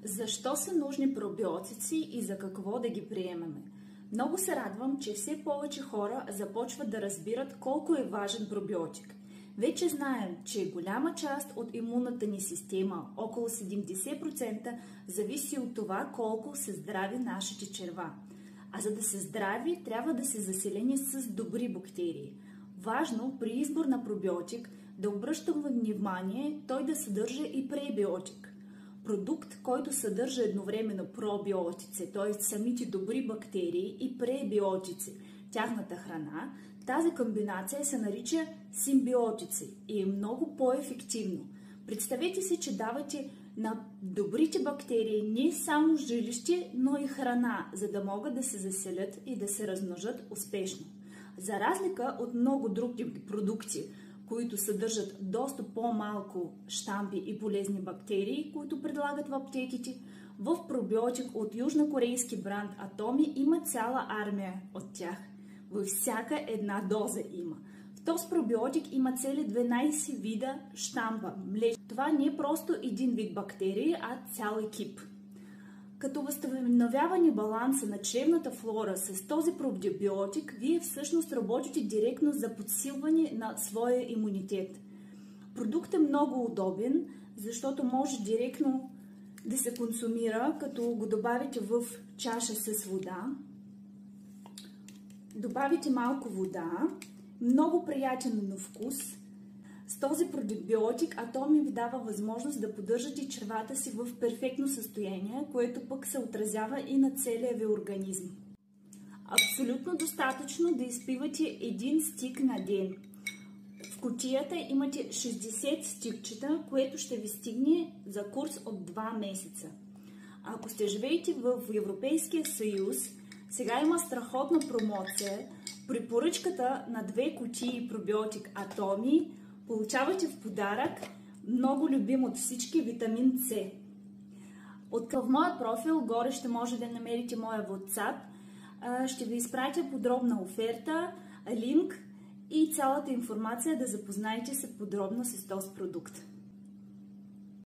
Защо са нужни пробиотици и за какво да ги приемаме? Много се радвам, че все повече хора започват да разбират колко е важен пробиотик. Вече знаем, че голяма част от имунната ни система, около 70%, зависи от това колко са здрави нашите черва. А за да са здрави, трябва да са заселени с добри бактерии. Важно при избор на пробиотик да обръщаме внимание той да съдържа и пребиотик. Продукт, който съдържа едновременно пробиотици, т.е. самите добри бактерии и пребиотици, тяхната храна, тази комбинация се нарича симбиотици и е много по-ефективно. Представете си, че давате на добрите бактерии не само жилище, но и храна, за да могат да се заселят и да се размножат успешно. За разлика от много други продукти, които съдържат доста по-малко щампи и полезни бактерии, които предлагат в аптеките, в пробиотик от южнокорейски бранд Atomy има цяла армия от тях. Във всяка една доза има. В този пробиотик има цели 12 вида щампа, млечни. Това не е просто един вид бактерии, а цял екип. Като възстановяване баланса на чревната флора с този пробиотик, вие всъщност работите директно за подсилване на своя имунитет. Продуктът е много удобен, защото може директно да се консумира, като го добавите в чаша с вода. Добавите малко вода, много приятен на вкус. С този пробиотик Atomy ви дава възможност да поддържате червата си в перфектно състояние, което пък се отразява и на целия ви организъм. Абсолютно достатъчно да изпивате един стик на ден. В кутията имате 60 стикчета, което ще ви стигне за курс от 2 месеца. Ако сте живеете в Европейския съюз, сега има страхотна промоция. При поръчката на 2 кутии пробиотик Atomy получавате в подарък много любим от всички витамин С. В моя профил горе ще може да намерите моя WhatsApp. Ще ви изпратя подробна оферта, линк и цялата информация да запознаете се подробно с този продукт.